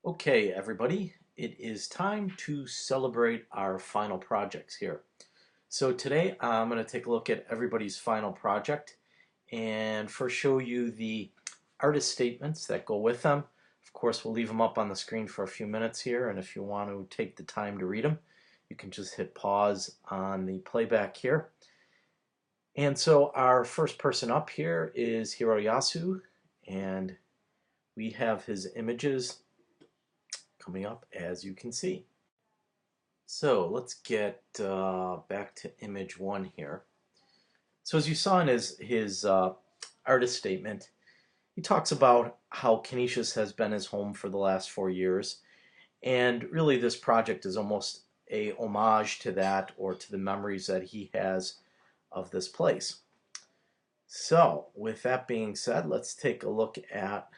Okay, everybody, it is time to celebrate our final projects here. So today I'm going to take a look at everybody's final project and first show you the artist statements that go with them. Of course, we'll leave them up on the screen for a few minutes here, and if you want to take the time to read them, you can just hit pause on the playback here. And so our first person up here is Hiroyasu, and we have his images coming up as you can see. So let's get back to image one here. So as you saw in his artist statement, he talks about how Canisius has been his home for the last 4 years, and really this project is almost a homage to that or to the memories that he has of this place. So with that being said, let's take a look at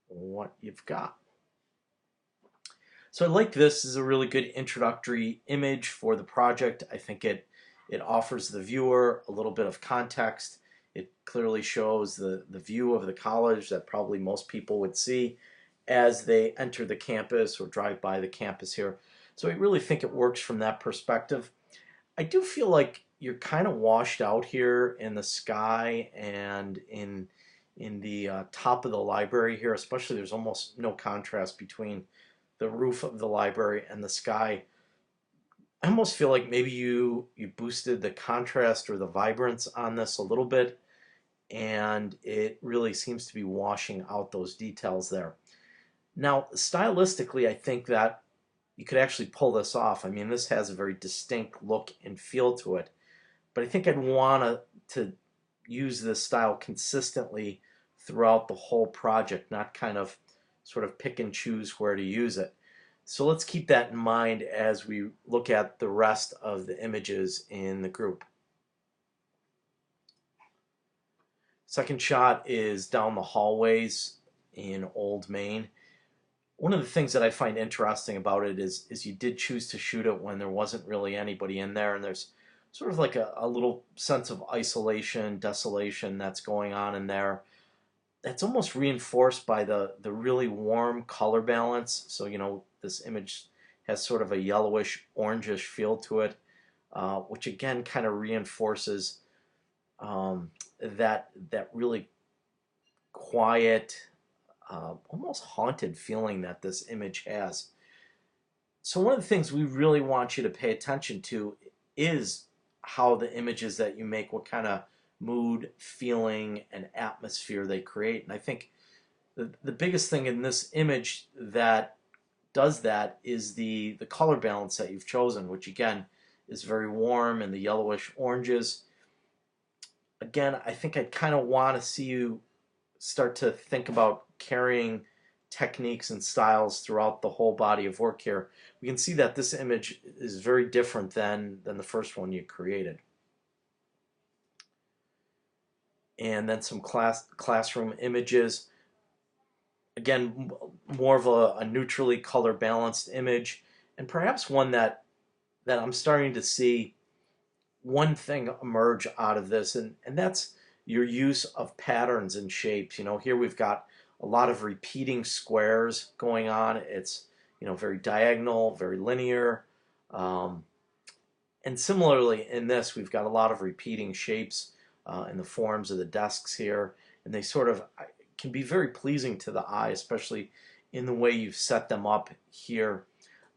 what you've got. So I like this as a really good introductory image for the project. I think it offers the viewer a little bit of context. It clearly shows the view of the college that probably most people would see as they enter the campus or drive by the campus here. So I really think it works from that perspective. I do feel like you're kind of washed out here in the sky and in the top of the library here, especially there's almost no contrast between the roof of the library and the sky. I almost feel like maybe you boosted the contrast or the vibrance on this a little bit, and it really seems to be washing out those details there. Now, stylistically, I think that you could actually pull this off. I mean, this has a very distinct look and feel to it, but I think I'd want to use this style consistently throughout the whole project, not kind of sort of pick and choose where to use it. So let's keep that in mind as we look at the rest of the images in the group. Second shot is down the hallways in Old Main. One of the things that I find interesting about it is you did choose to shoot it when there wasn't really anybody in there, and there's sort of like a little sense of isolation, desolation that's going on in there. That's almost reinforced by the really warm color balance. So, you know, this image has sort of a yellowish, orangish feel to it, which again kind of reinforces that really quiet, almost haunted feeling that this image has. So one of the things we really want you to pay attention to is how the images that you make, what kind of mood, feeling, and atmosphere they create. And I think the biggest thing in this image that does that is the color balance that you've chosen, which again is very warm and the yellowish oranges. Again, I think I'd kind of want to see you start to think about carrying techniques and styles throughout the whole body of work here. We can see that this image is very different than the first one you created. And then some classroom images. Again, more of a neutrally color balanced image, and perhaps one that I'm starting to see one thing emerge out of this, and that's your use of patterns and shapes. You know, here we've got a lot of repeating squares going on. It's, you know, very diagonal, very linear. And similarly in this, we've got a lot of repeating shapes in the forms of the desks here, and they sort of can be very pleasing to the eye, especially in the way you've set them up here.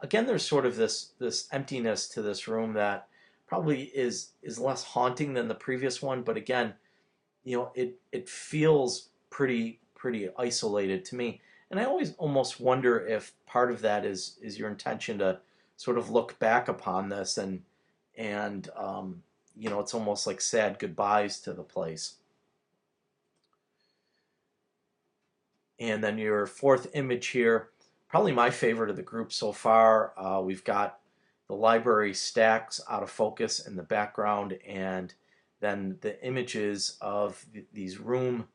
Again, there's sort of this emptiness to this room that probably is less haunting than the previous one, but again, you know, it feels pretty isolated to me. And I always almost wonder if part of that is your intention to sort of look back upon this and you know, it's almost like sad goodbyes to the place. And then your fourth image here, probably my favorite of the group so far. We've got the library stacks out of focus in the background, and then the images of these room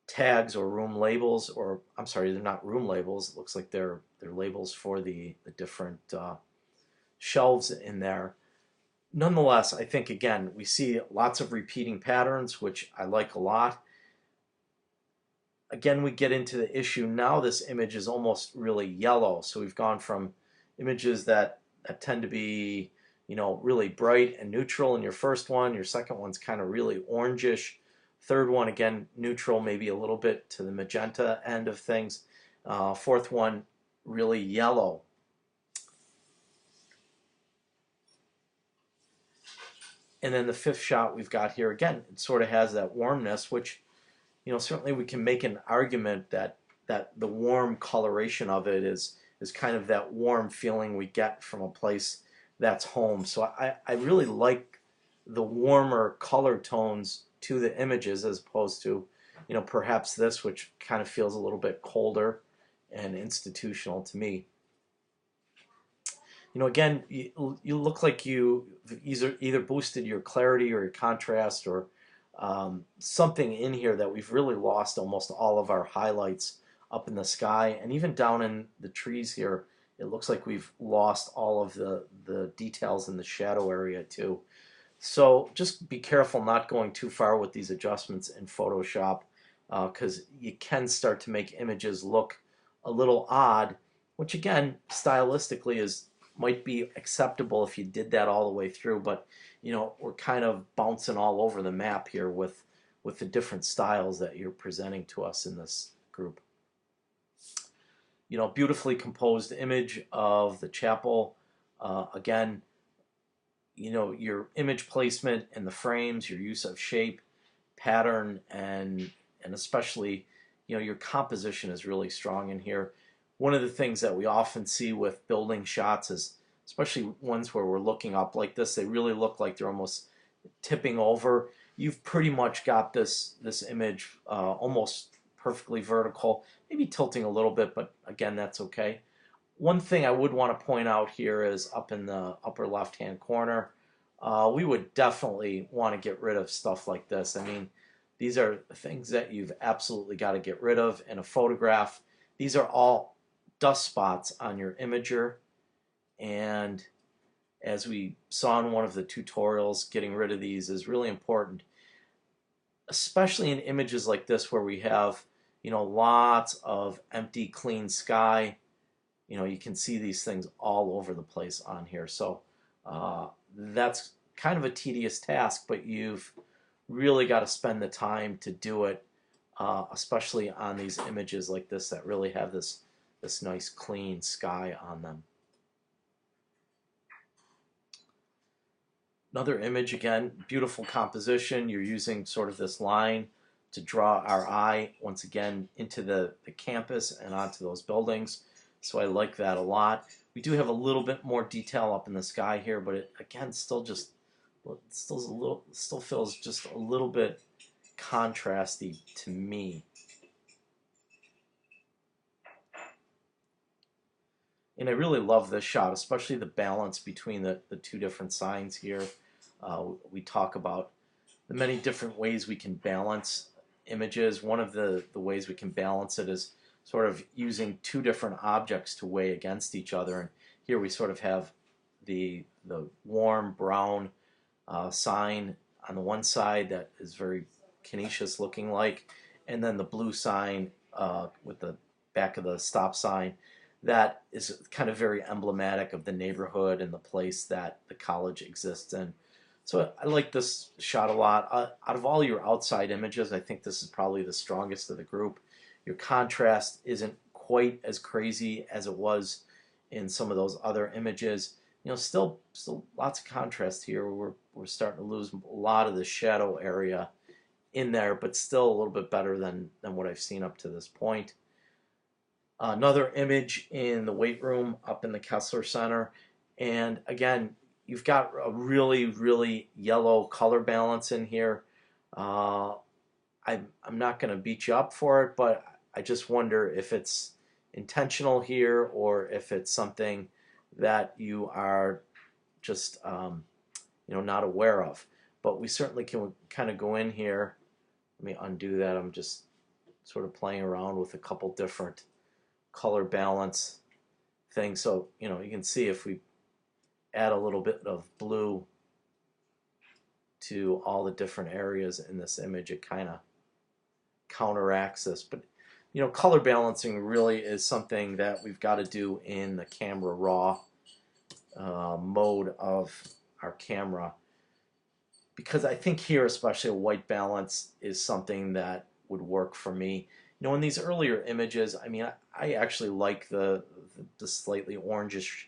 tags or room labels, or I'm sorry, they're not room labels. It looks like they're labels for the different shelves in there. Nonetheless, I think again we see lots of repeating patterns, which I like a lot. again, we get into the issue now. This image is almost really yellow. So we've gone from images that tend to be, really bright and neutral in your first one. Your second one's kind of really orangish. Third one, again, neutral, maybe a little bit to the magenta end of things. Fourth one, really yellow. And then the fifth shot we've got here, again, it sort of has that warmness, which, certainly we can make an argument that the warm coloration of it is kind of that warm feeling we get from a place that's home. So I really like the warmer color tones to the images as opposed to, perhaps this, which kind of feels a little bit colder and institutional to me. Again, you look like you either boosted your clarity or your contrast or something in here that we've really lost almost all of our highlights up in the sky, and even down in the trees here, it looks like we've lost all of the details in the shadow area too. So just be careful not going too far with these adjustments in Photoshop, because you can start to make images look a little odd, which again, stylistically might be acceptable if you did that all the way through, but we're kind of bouncing all over the map here with the different styles that you're presenting to us in this group. Beautifully composed image of the chapel. Again, your image placement and the frames, your use of shape, pattern, and especially, your composition is really strong in here. One of the things that we often see with building shots is, especially ones where we're looking up like this, they really look like they're almost tipping over. You've pretty much got this image almost perfectly vertical, maybe tilting a little bit, but again, that's okay. One thing I would want to point out here is up in the upper left-hand corner, we would definitely want to get rid of stuff like this. I mean, these are things that you've absolutely got to get rid of in a photograph. These are all dust spots on your imager, and as we saw in one of the tutorials, getting rid of these is really important, especially in images like this where we have lots of empty clean sky. You can see these things all over the place on here, so that's kind of a tedious task, but you've really got to spend the time to do it, especially on these images like this that really have this nice clean sky on them. Another image, again, beautiful composition. You're using sort of this line to draw our eye once again into the campus and onto those buildings. So I like that a lot. We do have a little bit more detail up in the sky here, but it again still feels just a little bit contrasty to me. And I really love this shot, especially the balance between the two different signs here. We talk about the many different ways we can balance images. One of the ways we can balance it is sort of using two different objects to weigh against each other. And here we sort of have the warm brown sign on the one side that is very Canisius looking like, and then the blue sign with the back of the stop sign that is kind of very emblematic of the neighborhood and the place that the college exists in. So I like this shot a lot. Out of all your outside images, I think this is probably the strongest of the group. Your contrast isn't quite as crazy as it was in some of those other images. Still lots of contrast here. We're starting to lose a lot of the shadow area in there, but still a little bit better than what I've seen up to this point. Another image in the weight room up in the Kessler Center, and again, you've got a really, really yellow color balance in here. I'm not going to beat you up for it, but I just wonder if it's intentional here or if it's something that you are just not aware of. But we certainly can kind of go in here. Let me undo that. I'm just sort of playing around with a couple different color balance things. So you can see if we add a little bit of blue to all the different areas in this image, it kind of counteracts this. But color balancing really is something that we've got to do in the camera raw mode of our camera, because I think here especially a white balance is something that would work for me. In these earlier images, I mean, I actually like the slightly orangish,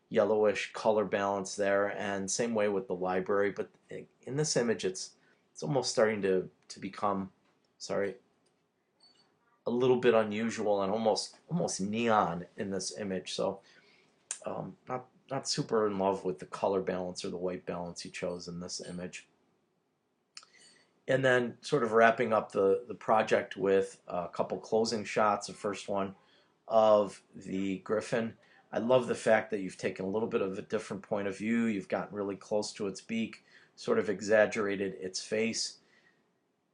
yellowish color balance there, and same way with the library. But in this image, it's almost starting to become, sorry, a little bit unusual and almost neon in this image. So not super in love with the color balance or the white balance he chose in this image. And then sort of wrapping up the project with a couple closing shots. The first one of the griffin. I love the fact that you've taken a little bit of a different point of view. You've gotten really close to its beak, sort of exaggerated its face.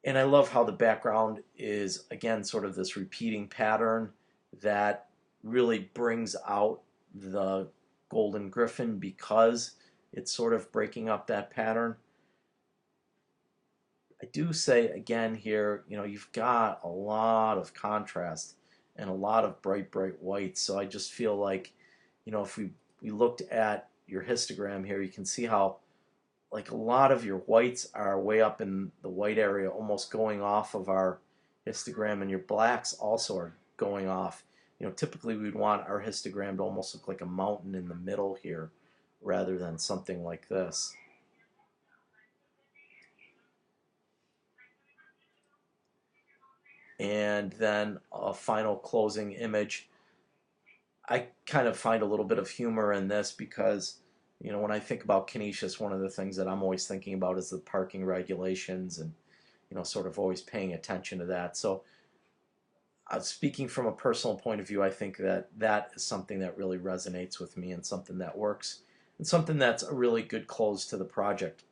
And I love how the background is, again, sort of this repeating pattern that really brings out the golden griffin because it's sort of breaking up that pattern. I do say again here, you've got a lot of contrast and a lot of bright whites. So I just feel like, if we looked at your histogram here, you can see how like a lot of your whites are way up in the white area, almost going off of our histogram, and your blacks also are going off. Typically we'd want our histogram to almost look like a mountain in the middle here rather than something like this. And then a final closing image. I kind of find a little bit of humor in this because, when I think about Canisius, one of the things that I'm always thinking about is the parking regulations and, sort of always paying attention to that. So, speaking from a personal point of view, I think that is something that really resonates with me and something that works and something that's a really good close to the project.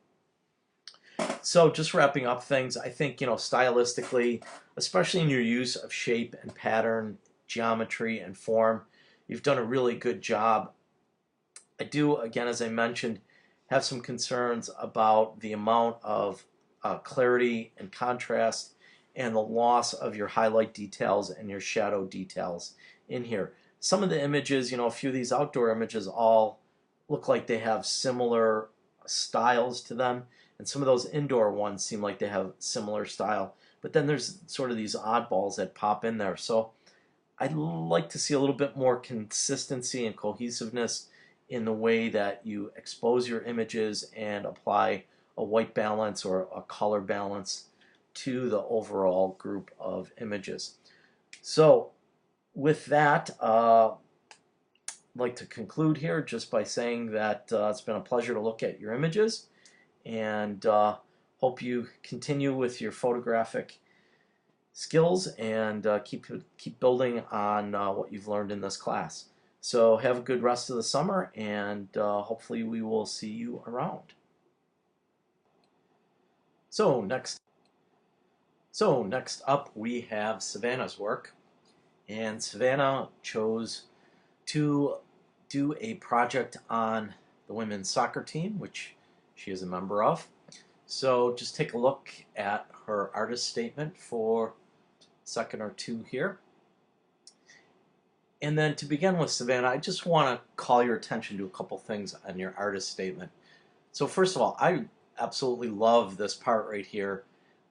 So just wrapping up things, I think, stylistically, especially in your use of shape and pattern, geometry and form, you've done a really good job. I do, again, as I mentioned, have some concerns about the amount of clarity and contrast and the loss of your highlight details and your shadow details in here. Some of the images, a few of these outdoor images all look like they have similar styles to them, and some of those indoor ones seem like they have similar style, but then there's sort of these oddballs that pop in there. So I'd like to see a little bit more consistency and cohesiveness in the way that you expose your images and apply a white balance or a color balance to the overall group of images. So with that, I'd like to conclude here just by saying that it's been a pleasure to look at your images, and hope you continue with your photographic skills and keep building on what you've learned in this class. So have a good rest of the summer, and hopefully we will see you around. So next up we have Savannah's work, and Savannah chose to do a project on the women's soccer team, which she is a member of. So just take a look at her artist statement for a second or two here. And then to begin with, Savannah, I just want to call your attention to a couple things on your artist statement. So first of all, I absolutely love this part right here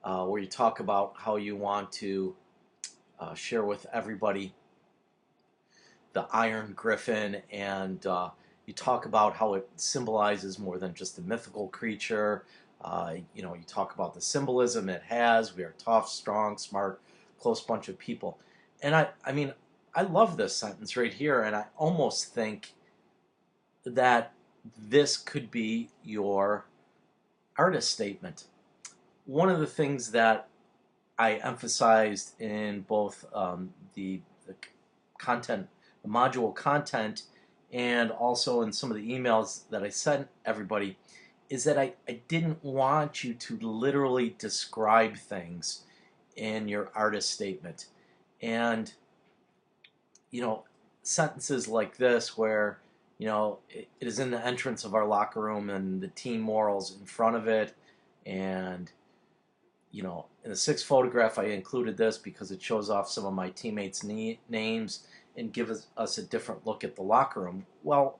where you talk about how you want to share with everybody the Iron Griffin, and you talk about how it symbolizes more than just a mythical creature. You talk about the symbolism it has. We are tough, strong, smart, close bunch of people. And I mean, I love this sentence right here, and I almost think that this could be your artist statement. One of the things that I emphasized in both the content, the module content, and also in some of the emails that I sent everybody, is that I didn't want you to literally describe things in your artist statement. And, sentences like this where, it is in the entrance of our locker room and the team morals in front of it, and in the sixth photograph, I included this because it shows off some of my teammates' names and gives us a different look at the locker room. Well,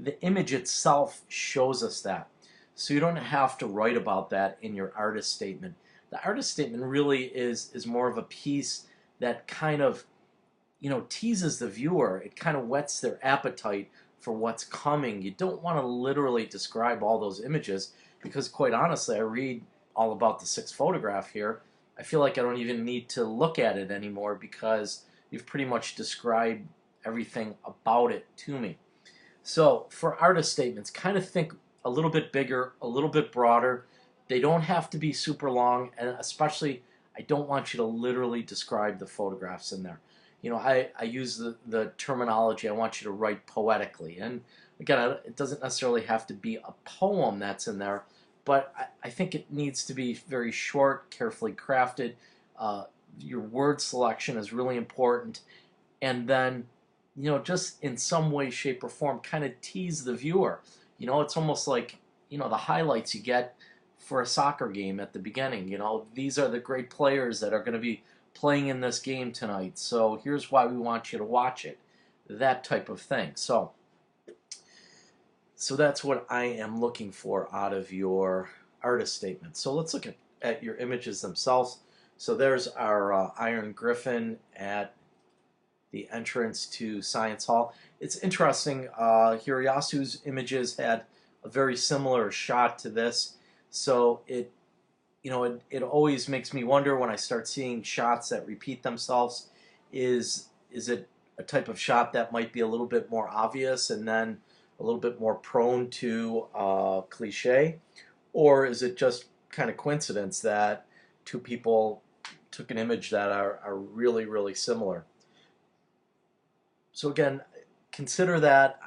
the image itself shows us that. So you don't have to write about that in your artist statement. The artist statement really is more of a piece that kind of, teases the viewer. It kind of whets their appetite for what's coming. You don't want to literally describe all those images because, quite honestly, I read all about the sixth photograph here. I feel like I don't even need to look at it anymore because you've pretty much described everything about it to me. So for artist statements, kind of think a little bit bigger, a little bit broader. They don't have to be super long, and especially I don't want you to literally describe the photographs in there. I use the terminology, I want you to write poetically. And again, it doesn't necessarily have to be a poem that's in there, but I think it needs to be very short, carefully crafted. Your word selection is really important. And then, just in some way, shape, or form, kind of tease the viewer. It's almost like, the highlights you get for a soccer game at the beginning. These are the great players that are going to be playing in this game tonight. So here's why we want you to watch it. That type of thing. So that's what I am looking for out of your artist statement. So let's look at your images themselves. So there's our Iron Griffin at the entrance to Science Hall. It's interesting, Hirayasu's images had a very similar shot to this, so it always makes me wonder when I start seeing shots that repeat themselves, is it a type of shot that might be a little bit more obvious and then a little bit more prone to cliche, or is it just kind of coincidence that two people took an image that are really, really similar? So again, consider that.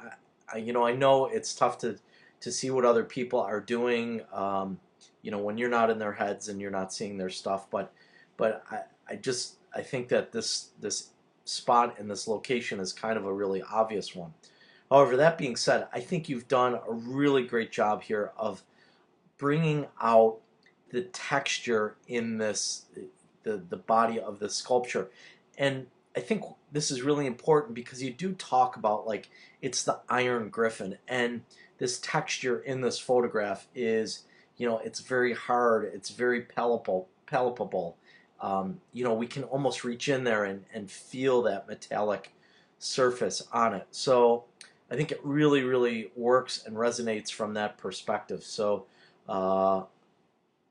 I know it's tough to see what other people are doing. When you're not in their heads and you're not seeing their stuff. But I think that this spot in this location is kind of a really obvious one. However, that being said, I think you've done a really great job here of bringing out the texture in the body of the sculpture. And I think this is really important because you do talk about, like, it's the Iron Griffin, and this texture in this photograph is, it's very hard, it's very palpable. We can almost reach in there and feel that metallic surface on it. So I think it really, really works and resonates from that perspective. So uh,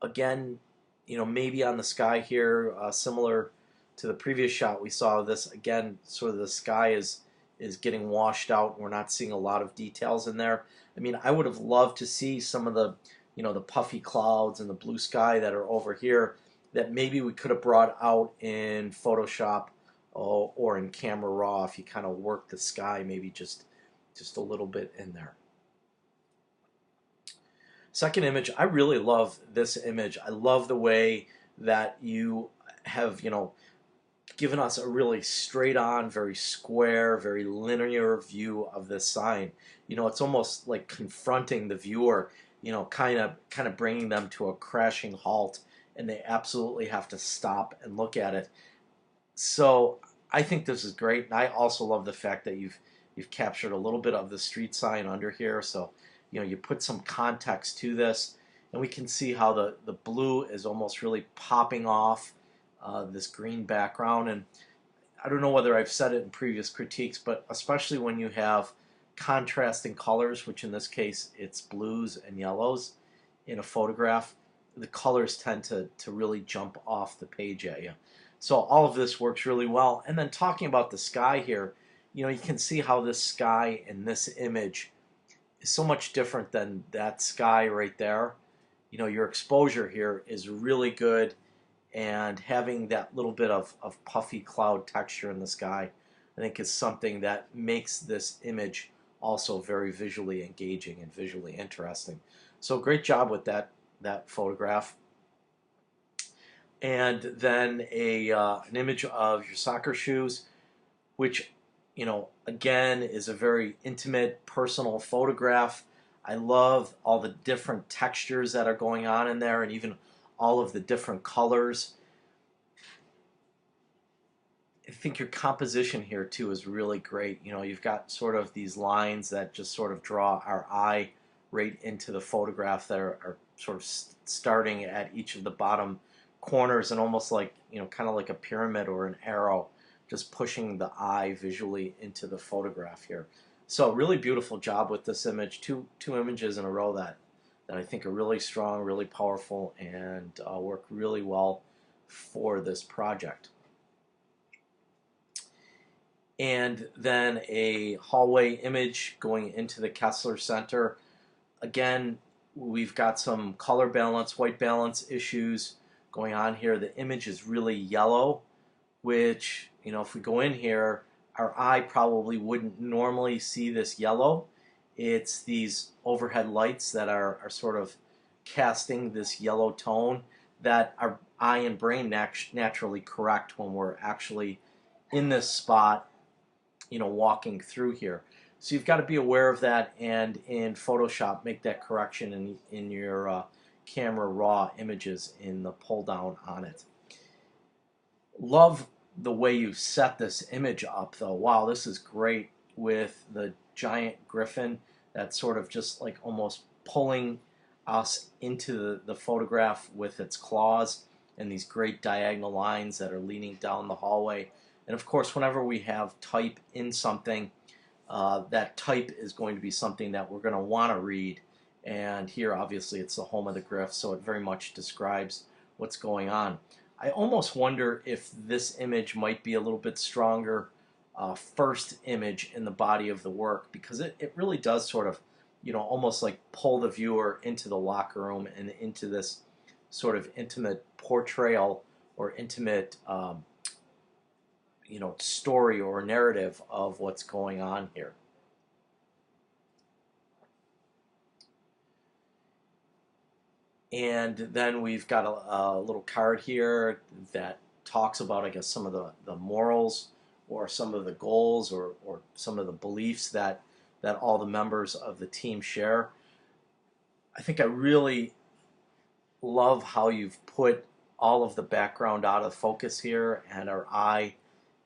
again, maybe on the sky here, similar to the previous shot we saw, this again, sort of the sky is getting washed out and we're not seeing a lot of details in there. I mean, I would have loved to see some of the puffy clouds and the blue sky that are over here that maybe we could have brought out in Photoshop or in Camera Raw if you kind of work the sky maybe just a little bit in there. Second image, I really love this image. I love the way that you have, given us a really straight on, very square, very linear view of this sign. It's almost like confronting the viewer, kind of bringing them to a crashing halt, and they absolutely have to stop and look at it. So I think this is great, and I also love the fact that you've captured a little bit of the street sign under here. So you put some context to this, and we can see how the blue is almost really popping off this green background. And I don't know whether I've said it in previous critiques, but especially when you have contrasting colors, which in this case it's blues and yellows in a photograph, the colors tend to really jump off the page at you. So all of this works really well. And then talking about the sky here, you can see how this sky in this image is so much different than that sky right there. Your exposure here is really good, and having that little bit of puffy cloud texture in the sky, I think, is something that makes this image also very visually engaging and visually interesting. So great job with that photograph. And then an image of your soccer shoes, which, again, is a very intimate, personal photograph. I love all the different textures that are going on in there, and even all of the different colors. I think your composition here too is really great. You know, you've got sort of these lines that just sort of draw our eye right into the photograph that are sort of starting at each of the bottom corners, and almost like, you know, kind of like a pyramid or an arrow, just pushing the eye visually into the photograph here. So really beautiful job with this image. Two images in a row that I think are really strong, really powerful, and work really well for this project. And then a hallway image going into the Kessler Center. Again, we've got some color balance, white balance issues going on here. The image is really yellow, which, you know, if we go in here, our eye probably wouldn't normally see this yellow. It's these overhead lights that are sort of casting this yellow tone that our eye and brain naturally correct when we're actually in this spot, you know, walking through here. So you've got to be aware of that, and in Photoshop make that correction in your camera raw images in the pull down on it. Love the way you set this image up though. Wow, this is great with the giant griffin that's sort of just like almost pulling us into the photograph with its claws, and these great diagonal lines that are leading down the hallway. And of course, whenever we have type in something, that type is going to be something that we're going to want to read. And here, obviously, it's the home of the Griff, so it very much describes what's going on. I almost wonder if this image might be a little bit stronger first image in the body of the work, because it really does sort of, you know, almost like pull the viewer into the locker room and into this sort of intimate portrayal or intimate you know, story or narrative of what's going on here. And then we've got a little card here that talks about, I guess, some of the morals or some of the goals or some of the beliefs that all the members of the team share. I think I really love how you've put all of the background out of focus here, and our eye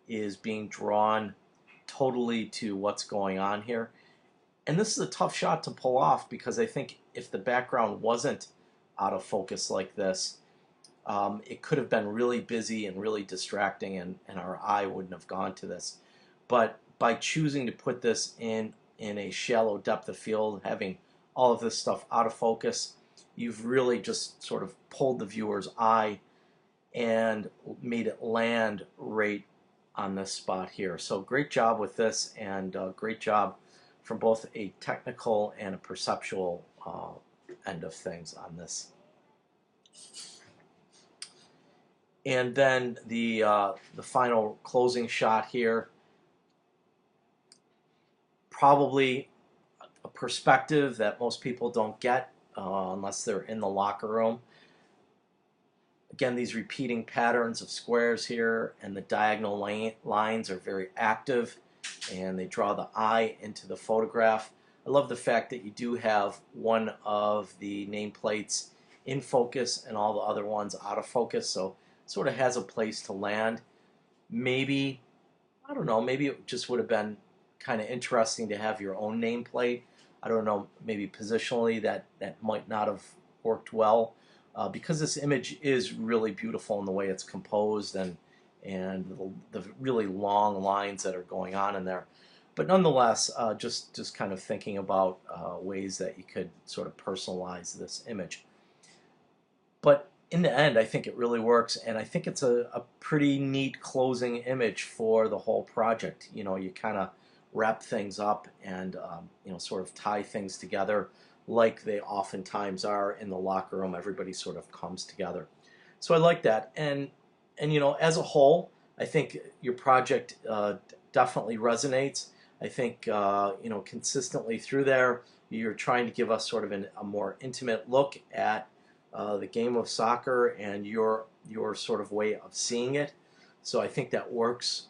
is being drawn totally to what's going on here. And this is a tough shot to pull off, because I think if the background wasn't out of focus like this, it could have been really busy and really distracting, and our eye wouldn't have gone to this. But by choosing to put this in a shallow depth of field, having all of this stuff out of focus, you've really just sort of pulled the viewer's eye and made it land right on this spot here. So great job with this, and great job from both a technical and a perceptual end of things on this. And then the final closing shot here, probably a perspective that most people don't get unless they're in the locker room. Again, these repeating patterns of squares here and the diagonal lines are very active, and they draw the eye into the photograph. I love the fact that you do have one of the nameplates in focus and all the other ones out of focus, so it sort of has a place to land. Maybe, I don't know, maybe it just would have been kind of interesting to have your own nameplate. I don't know, maybe positionally that might not have worked well. Because this image is really beautiful in the way it's composed, and the really long lines that are going on in there. But nonetheless, just kind of thinking about ways that you could sort of personalize this image. But in the end, I think it really works, and I think it's a pretty neat closing image for the whole project. You know, you kind of wrap things up and you know, sort of tie things together like they oftentimes are in the locker room. Everybody sort of comes together. So I like that. And you know, as a whole, I think your project definitely resonates. I think you know, consistently through there, you're trying to give us sort of a more intimate look at the game of soccer and your sort of way of seeing it. So I think that works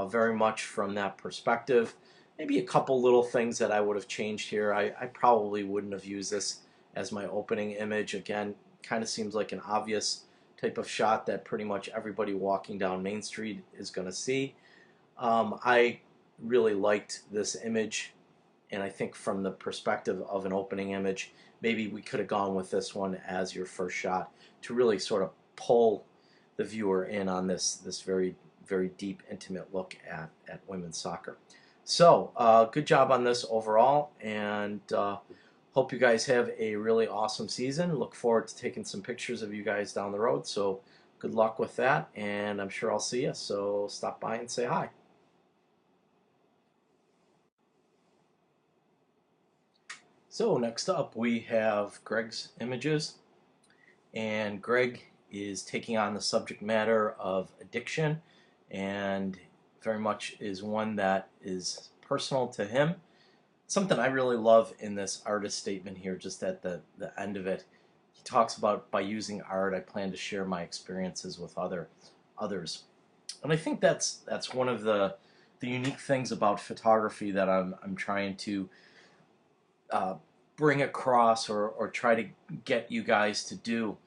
very much from that perspective. Maybe a couple little things that I would have changed here. I probably wouldn't have used this as my opening image. Again, kind of seems like an obvious type of shot that pretty much everybody walking down Main Street is going to see. I really liked this image, and I think from the perspective of an opening image, maybe we could have gone with this one as your first shot to really sort of pull the viewer in on this very, very deep, intimate look at women's soccer. So, good job on this overall, and hope you guys have a really awesome season. Look forward to taking some pictures of you guys down the road. So, good luck with that, and I'm sure I'll see you. So, stop by and say hi. So, next up, we have Greg's images, and Greg is taking on the subject matter of addiction, and very much is one that is personal to him. Something I really love in this artist statement here, just at the end of it, he talks about, by using art, I plan to share my experiences with others. And I think that's one of the unique things about photography that I'm trying to uh, bring across, or try to get you guys to do,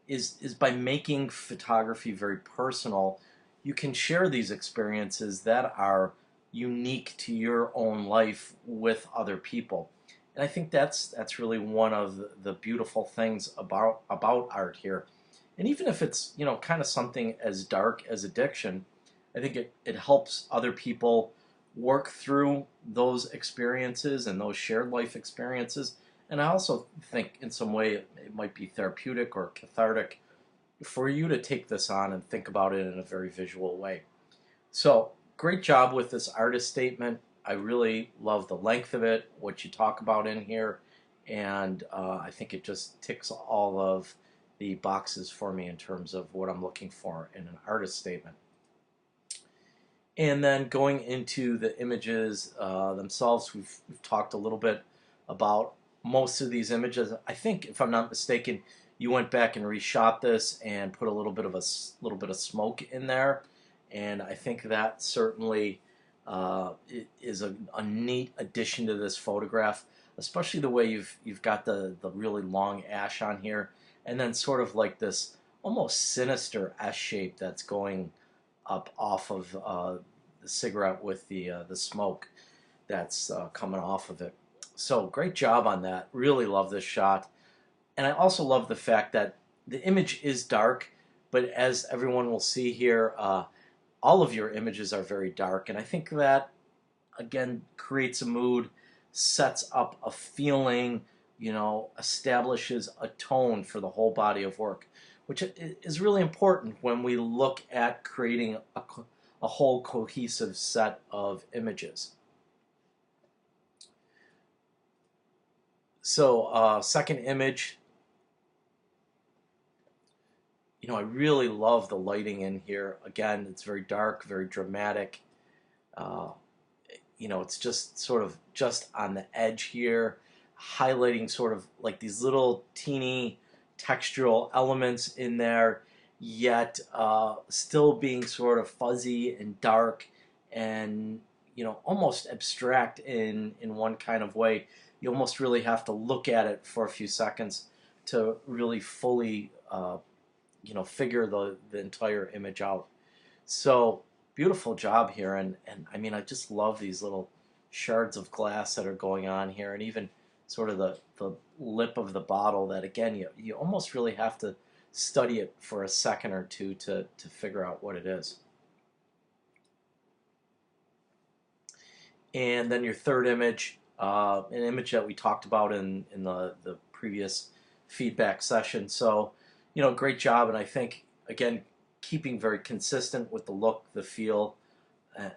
is by making photography very personal, you can share these experiences that are unique to your own life with other people. And I think that's really one of the beautiful things about art here. And even if it's, kind of something as dark as addiction, I think it helps other people work through those experiences and those shared life experiences. And I also think in some way it might be therapeutic or cathartic for you to take this on and think about it in a very visual way. So, great job with this artist statement. I really love the length of it, what you talk about in here, and I think it just ticks all of the boxes for me in terms of what I'm looking for in an artist statement. And then going into the images themselves, we've talked a little bit about most of these images. I think, if I'm not mistaken, you went back and reshot this and put a little bit of smoke in there, and I think that certainly is a neat addition to this photograph, especially the way you've got the really long ash on here, and then sort of like this almost sinister S shape that's going up off of the cigarette with the smoke that's coming off of it. So great job on that. Really love this shot. And I also love the fact that the image is dark, but as everyone will see here, all of your images are very dark. And I think that, again, creates a mood, sets up a feeling, establishes a tone for the whole body of work, which is really important when we look at creating a whole cohesive set of images. So, second image, I really love the lighting in here. Again, it's very dark, very dramatic. Uh, it's just sort of just on the edge here, highlighting sort of like these little teeny textural elements in there, yet still being sort of fuzzy and dark and, almost abstract in one kind of way. You almost really have to look at it for a few seconds to really fully figure the entire image out. So beautiful job here, and I mean, I just love these little shards of glass that are going on here, and even sort of the lip of the bottle that, again, you almost really have to study it for a second or two to figure out what it is. And then your third image, an image that we talked about in the previous feedback session. So, great job, and I think, again, keeping very consistent with the look, the feel,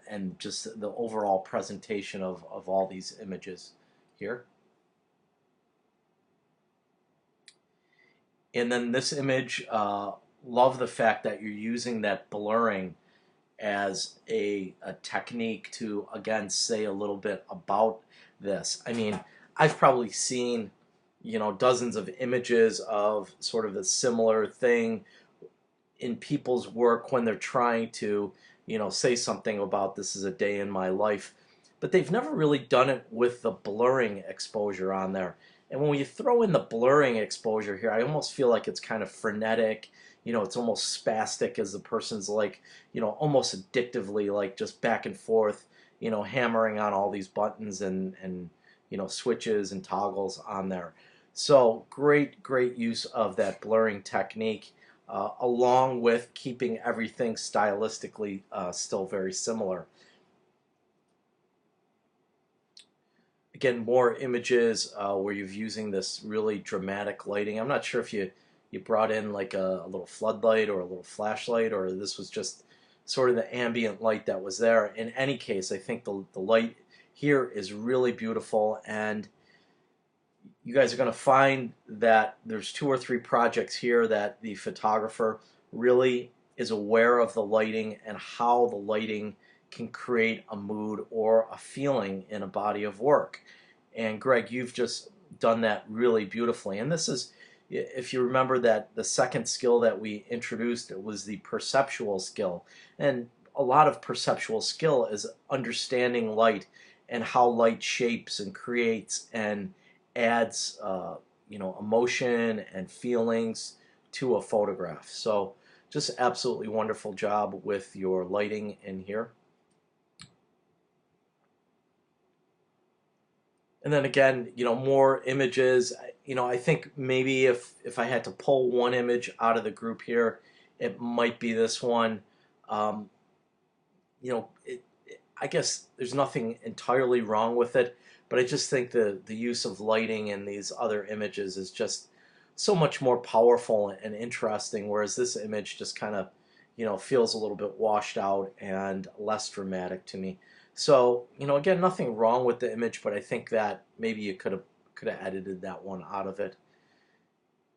and just the overall presentation of all these images here. And then this image, love the fact that you're using that blurring as a technique to, again, say a little bit about this. I mean, I've probably seen, dozens of images of sort of a similar thing in people's work when they're trying to, say something about this is a day in my life, but they've never really done it with the blurring exposure on there. And when you throw in the blurring exposure here, I almost feel like it's kind of frenetic. It's almost spastic as the person's like, almost addictively, like just back and forth, hammering on all these buttons and switches and toggles on there. So great use of that blurring technique, along with keeping everything stylistically still very similar. Again, more images where you're using this really dramatic lighting. I'm not sure if you brought in like a little floodlight or a little flashlight, or this was just sort of the ambient light that was there. In any case, I think the light here is really beautiful, and you guys are going to find that there's 2 or 3 projects here that the photographer really is aware of the lighting and how the lighting can create a mood or a feeling in a body of work. And Greg, you've just done that really beautifully. And this is, if you remember, that the second skill that we introduced, it was the perceptual skill. And a lot of perceptual skill is understanding light and how light shapes and creates and adds emotion and feelings to a photograph. So just absolutely wonderful job with your lighting in here. And then again, more images. I think maybe if I had to pull one image out of the group here, it might be this one. Um, I guess there's nothing entirely wrong with it, but I just think the use of lighting in these other images is just so much more powerful and interesting, whereas this image just kind of, feels a little bit washed out and less dramatic to me. So, again, nothing wrong with the image, but I think that maybe you could have edited that one out of it.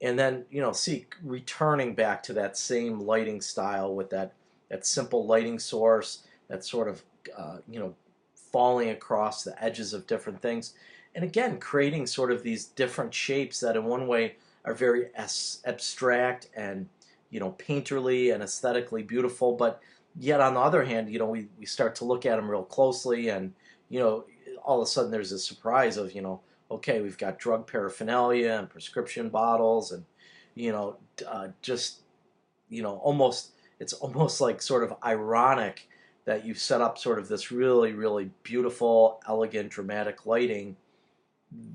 And then, see, returning back to that same lighting style with that simple lighting source, that sort of, falling across the edges of different things. And again, creating sort of these different shapes that in one way are very abstract and, painterly and aesthetically beautiful, but yet on the other hand, we start to look at them real closely, and, all of a sudden there's a surprise of, okay, we've got drug paraphernalia and prescription bottles, and just almost, it's almost like sort of ironic that you've set up sort of this really beautiful, elegant, dramatic lighting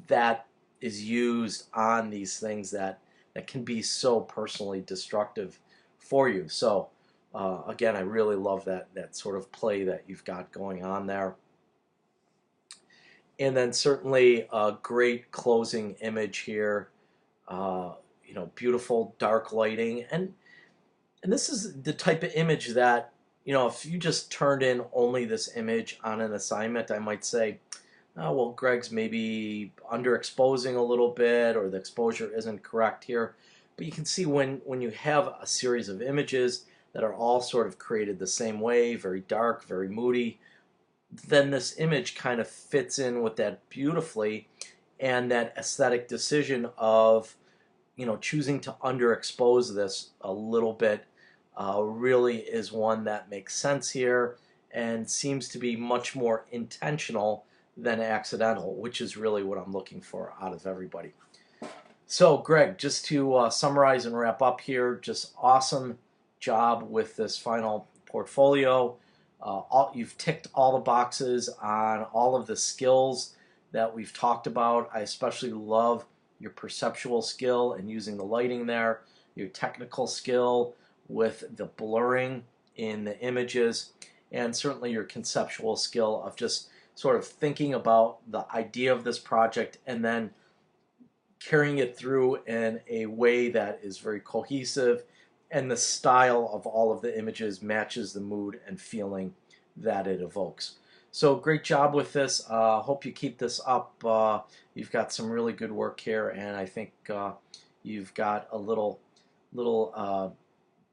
that is used on these things that can be so personally destructive for you. So again, I really love that sort of play that you've got going on there. And then certainly a great closing image here. Beautiful dark lighting, and this is the type of image that, if you just turned in only this image on an assignment, I might say, oh, well, Greg's maybe underexposing a little bit, or the exposure isn't correct here. But you can see when you have a series of images that are all sort of created the same way, very dark, very moody, then this image kind of fits in with that beautifully, and that aesthetic decision of, choosing to underexpose this a little bit really is one that makes sense here and seems to be much more intentional than accidental, which is really what I'm looking for out of everybody. So, Greg, just to summarize and wrap up here, just awesome job with this final portfolio. You've ticked all the boxes on all of the skills that we've talked about. I especially love your perceptual skill and using the lighting there, your technical skill with the blurring in the images, and certainly your conceptual skill of just sort of thinking about the idea of this project and then carrying it through in a way that is very cohesive, and the style of all of the images matches the mood and feeling that it evokes. So great job with this. Hope you keep this up. You've got some really good work here, and I think you've got a little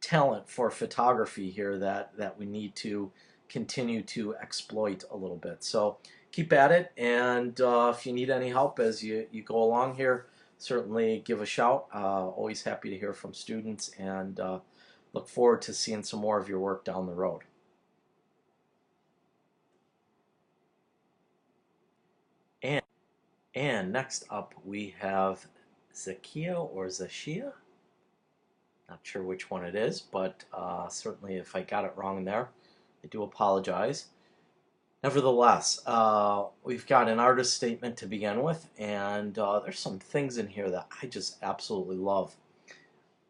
talent for photography here that we need to continue to exploit a little bit. So keep at it, and if you need any help as you go along here, certainly give a shout. Always happy to hear from students, and look forward to seeing some more of your work down the road. And And next up we have Zakia or Zashia. Not sure which one it is, but certainly if I got it wrong there, I do apologize. Nevertheless, we've got an artist statement to begin with, and there's some things in here that I just absolutely love.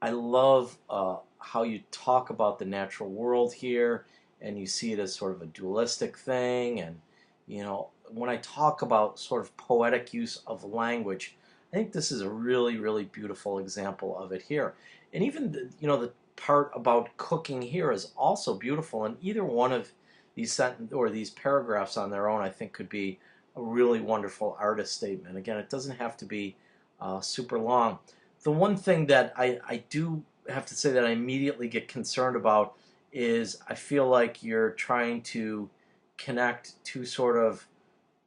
I love how you talk about the natural world here, and you see it as sort of a dualistic thing. And, when I talk about sort of poetic use of language, I think this is a really, really beautiful example of it here. And even, the part about cooking here is also beautiful. And either one of these these paragraphs on their own, I think, could be a really wonderful artist statement. Again, it doesn't have to be super long. The one thing that I do have to say that I immediately get concerned about is I feel like you're trying to connect two sort of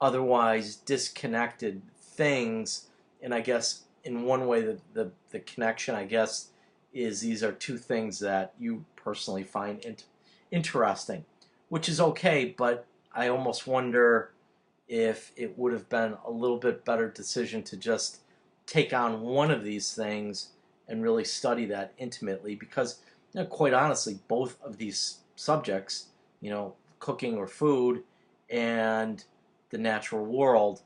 otherwise disconnected things. And I guess in one way, the connection, I guess, is these are two things that you personally find interesting, which is okay, but I almost wonder if it would have been a little bit better decision to just take on one of these things and really study that intimately, because quite honestly, both of these subjects, cooking or food and the natural world,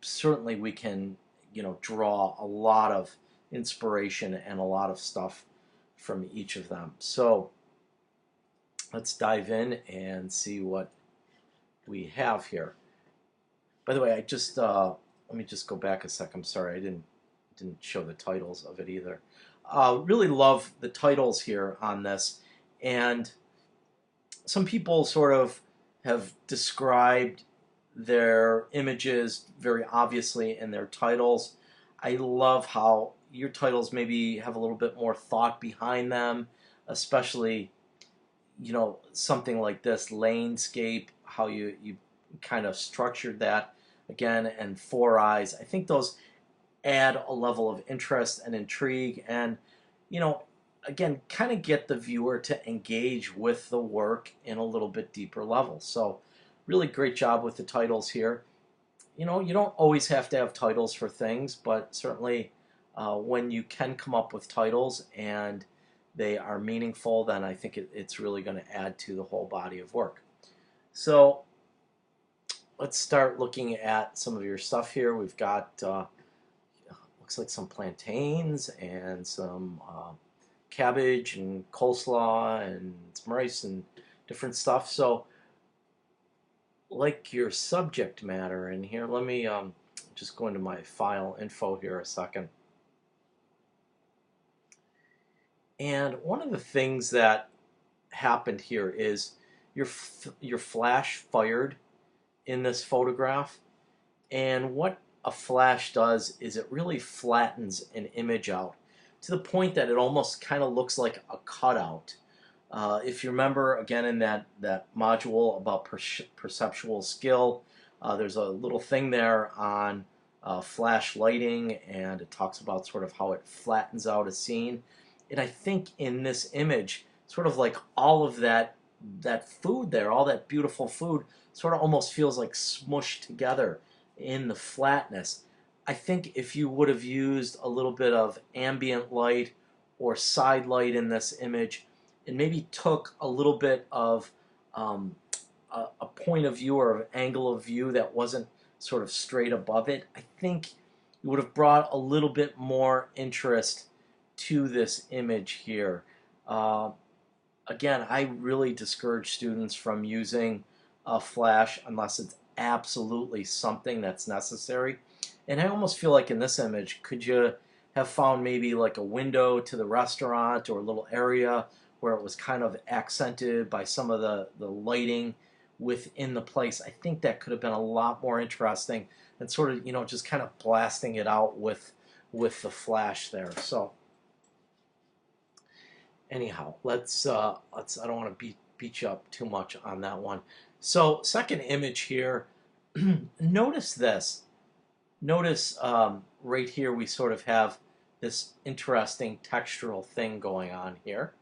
certainly we can draw a lot of inspiration and a lot of stuff from each of them. So let's dive in and see what we have here. By the way, I just let me just go back a sec. I'm sorry, I didn't show the titles of it either. Really love the titles here on this, and some people sort of have described their images very obviously in their titles. I love how your titles maybe have a little bit more thought behind them, especially something like this landscape, how you kind of structured that again, and four eyes. I think those add a level of interest and intrigue, and you know again kind of get the viewer to engage with the work in a little bit deeper level. So really great job with the titles here. You don't always have to have titles for things, but certainly when you can come up with titles and they are meaningful, then I think it's really going to add to the whole body of work. So let's start looking at some of your stuff here. We've got looks like some plantains and some cabbage and coleslaw and some rice and different stuff. So like your subject matter in here, let me just go into my file info here a second. And one of the things that happened here is your flash fired in this photograph, and what a flash does is it really flattens an image out to the point that it almost kind of looks like a cutout. If you remember, again, in that module about perceptual skill, there's a little thing there on flash lighting, and it talks about sort of how it flattens out a scene. And I think in this image, sort of like all of that food there, all that beautiful food, sort of almost feels like smushed together in the flatness. I think if you would have used a little bit of ambient light or side light in this image, and maybe took a little bit of a point of view or an angle of view that wasn't sort of straight above it, I think you would have brought a little bit more interest to this image here. Again, I really discourage students from using a flash unless it's absolutely something that's necessary. And I almost feel like in this image, could you have found maybe like a window to the restaurant or a little area where it was kind of accented by some of the lighting within the place? I think that could have been a lot more interesting than sort of, just kind of blasting it out with the flash there. So anyhow, let's I don't want to beat you up too much on that one. So second image here, notice this. Notice right here we sort of have this interesting textural thing going on here.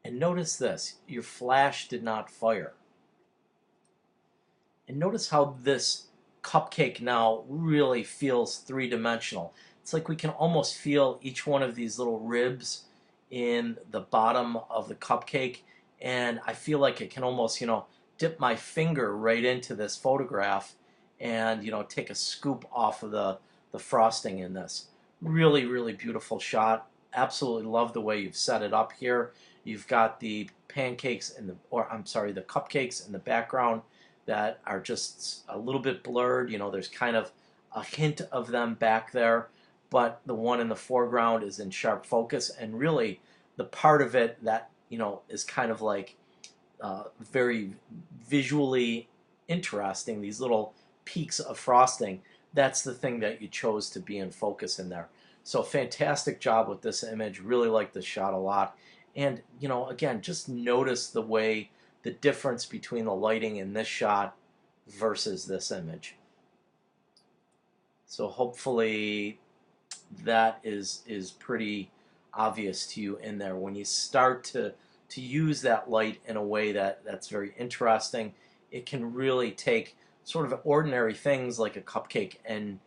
And notice this, your flash did not fire. And notice how this cupcake now really feels three-dimensional. It's like we can almost feel each one of these little ribs in the bottom of the cupcake, and I feel like it can almost, dip my finger right into this photograph and, take a scoop off of the frosting in this. Really, really beautiful shot. Absolutely love the way you've set it up here. You've got the pancakes in the, or I'm sorry, the cupcakes in the background that are just a little bit blurred. There's kind of a hint of them back there, but the one in the foreground is in sharp focus, and really the part of it that, is kind of like very visually interesting, these little peaks of frosting, that's the thing that you chose to be in focus in there. So fantastic job with this image. Really like this shot a lot. And, again, just notice the way the difference between the lighting in this shot versus this image. So hopefully that is pretty obvious to you in there. When you start to use that light in a way that's very interesting, it can really take sort of ordinary things like a cupcake and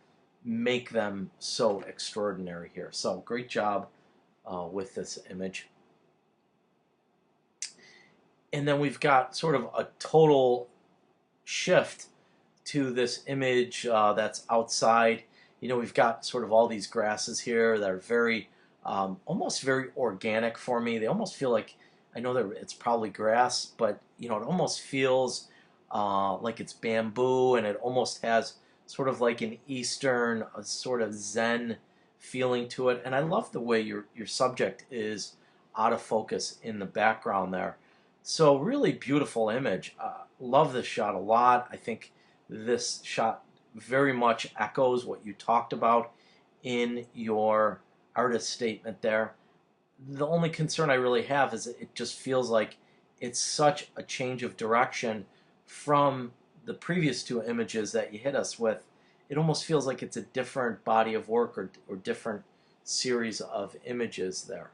make them so extraordinary here. So great job with this image. And then we've got sort of a total shift to this image that's outside. We've got sort of all these grasses here that are very, almost very organic for me. They almost feel like, I know that it's probably grass, but it almost feels like it's bamboo, and it almost has sort of like an Eastern, sort of Zen feeling to it. And I love the way your subject is out of focus in the background there. So really beautiful image. Love this shot a lot. I think this shot very much echoes what you talked about in your artist statement there. The only concern I really have is it just feels like it's such a change of direction from the previous two images that you hit us with. It almost feels like it's a different body of work, or different series of images there.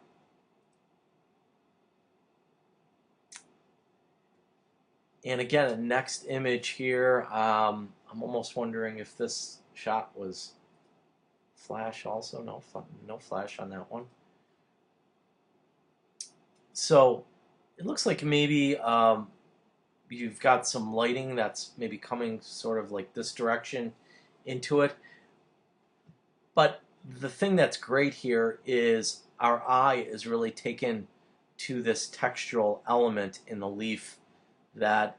And again, the next image here, I'm almost wondering if this shot was flash also. No flash on that one. So it looks like maybe you've got some lighting that's maybe coming sort of like this direction into it. But the thing that's great here is our eye is really taken to this textural element in the leaf that,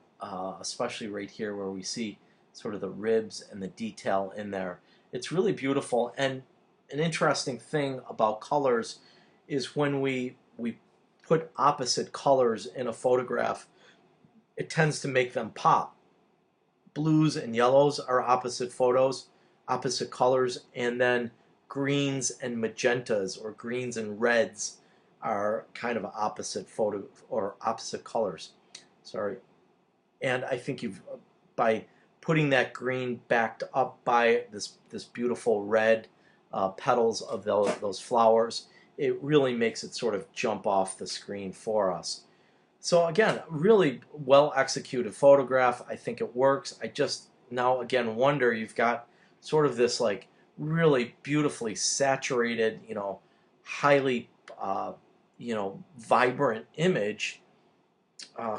especially right here where we see sort of the ribs and the detail in there. It's really beautiful. And an interesting thing about colors is when we put opposite colors in a photograph, it tends to make them pop. Blues and yellows are opposite colors, and then greens and magentas, or greens and reds, are kind of opposite colors. Sorry. And I think by putting that green backed up by this beautiful red petals of those flowers, it really makes it sort of jump off the screen for us. So again, really well executed photograph. I think it works. I just now again wonder, you've got sort of this like really beautifully saturated, highly vibrant image,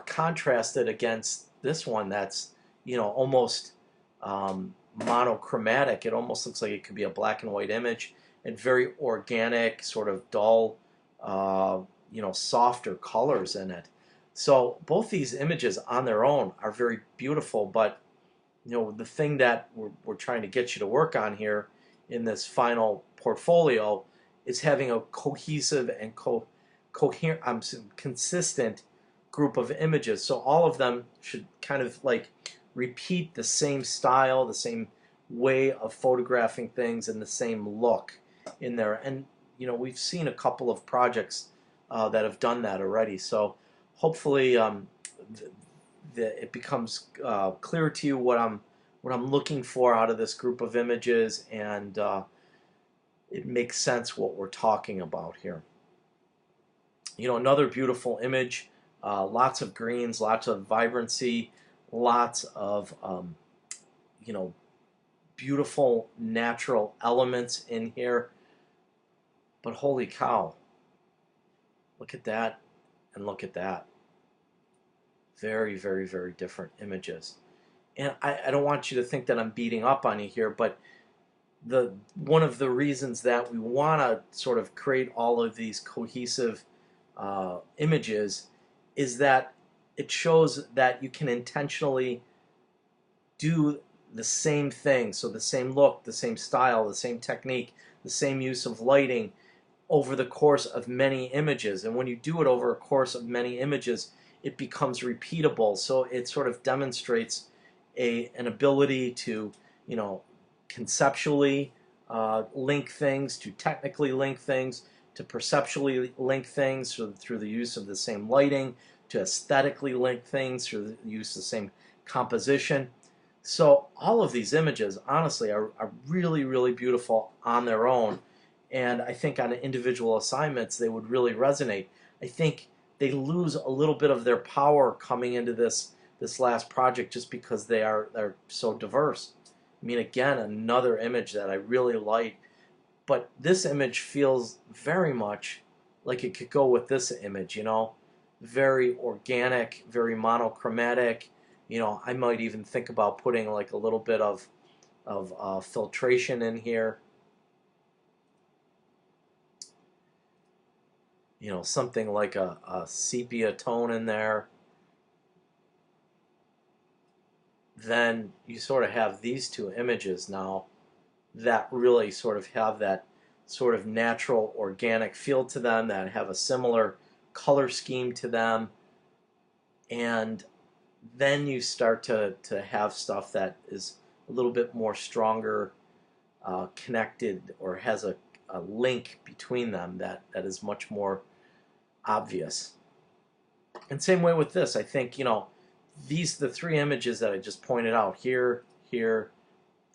contrasted against this one that's almost monochromatic. It almost looks like it could be a black and white image, and very organic, sort of dull, softer colors in it. So both these images on their own are very beautiful, but the thing that we're trying to get you to work on here in this final portfolio is having a cohesive and coherent, consistent group of images. So all of them should kind of like repeat the same style, the same way of photographing things, and the same look in there. And we've seen a couple of projects that have done that already. So hopefully it becomes clear to you what I'm looking for out of this group of images, and it makes sense what we're talking about here. Another beautiful image, lots of greens, lots of vibrancy, lots of you know, beautiful natural elements in here. But holy cow, look at that and look at that. Very, very, very different images. And I don't want you to think that I'm beating up on you here, but one of the reasons that we want to sort of create all of these cohesive images is that it shows that you can intentionally do the same thing, so the same look, the same style, the same technique, the same use of lighting over the course of many images. And when you do it over a course of many images, it becomes repeatable. So it sort of demonstrates an ability to, you know, conceptually link things, to technically link things, to perceptually link things through the use of the same lighting, to aesthetically link things through the use of the same composition. So all of these images, honestly, are really, really beautiful on their own. And I think on individual assignments, they would really resonate. I think they lose a little bit of their power coming into this last project just because they're so diverse. I mean, again, another image that I really like, but this image feels very much like it could go with this image, you know, very organic, very monochromatic. You know, I might even think about putting like a little bit of filtration in here. You know, something like a sepia tone in there. Then you sort of have these two images now that really sort of have that sort of natural organic feel to them, that have a similar color scheme to them. And then you start to have stuff that is a little bit more stronger connected, or has a link between them that is much more obvious. And same way with this, I think, you know, the three images that I just pointed out here, here,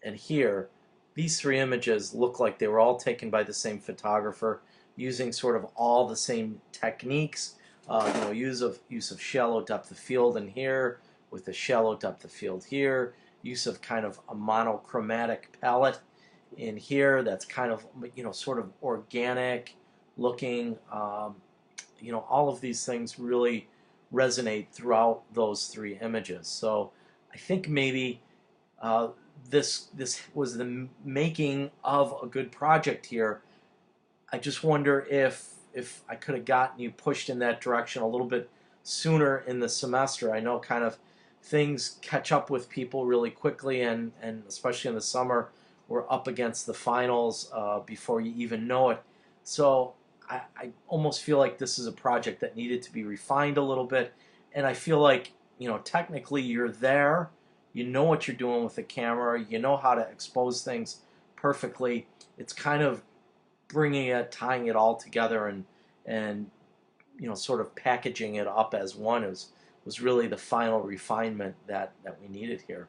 and here, these three images look like they were all taken by the same photographer, using sort of all the same techniques. You know, use of shallow depth of field in here, with the shallow depth of field here, use of kind of a monochromatic palette in here that's kind of, you know, sort of organic looking. You know, all of these things really resonate throughout those three images. So I think maybe this was the making of a good project here. I just wonder if I could have gotten you pushed in that direction a little bit sooner in the semester. I know kind of things catch up with people really quickly, and especially in the summer, we're up against the finals before you even know it. So I almost feel like this is a project that needed to be refined a little bit, and I feel like, you know, technically you're there, you know what you're doing with the camera, you know how to expose things perfectly. It's kind of bringing it, tying it all together, and you know, sort of packaging it up as one was really the final refinement that we needed here.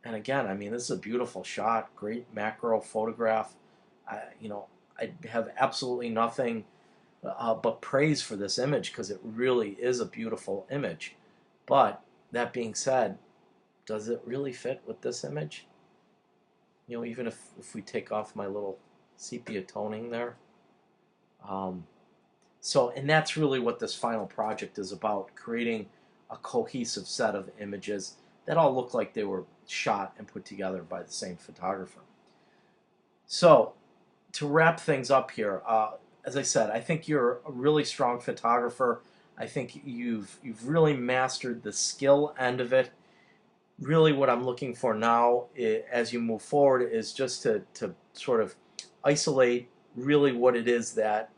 And again, I mean, this is a beautiful shot, great macro photograph. You know, I have absolutely nothing but praise for this image, because it really is a beautiful image. But that being said, does it really fit with this image? You know, even if we take off my little sepia toning there. So, and that's really what this final project is about, creating a cohesive set of images that all look like they were shot and put together by the same photographer. So, to wrap things up here, as I said, I think you're a really strong photographer. I think you've really mastered the skill end of it. Really, what I'm looking for now, as you move forward, is just to sort of isolate really what it is that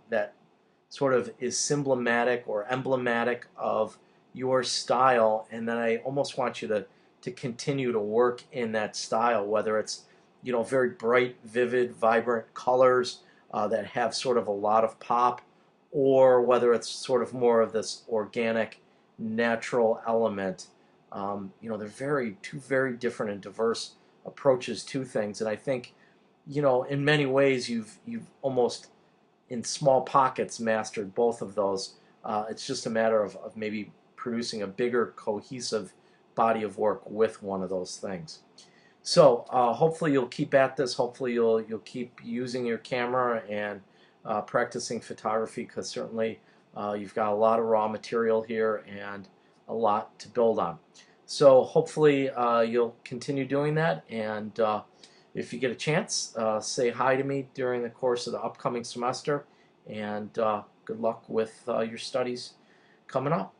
sort of is symbolic or emblematic of your style, and then I almost want you to continue to work in that style, whether it's, you know, very bright, vivid, vibrant colors that have sort of a lot of pop, or whether it's sort of more of this organic, natural element. You know, they're two very different and diverse approaches to things, and I think, you know, in many ways you've almost in small pockets mastered both of those. It's just a matter of maybe producing a bigger, cohesive body of work with one of those things. So hopefully you'll keep at this. Hopefully you'll keep using your camera and practicing photography, because certainly you've got a lot of raw material here and a lot to build on. So hopefully you'll continue doing that, and if you get a chance, say hi to me during the course of the upcoming semester, and good luck with your studies coming up.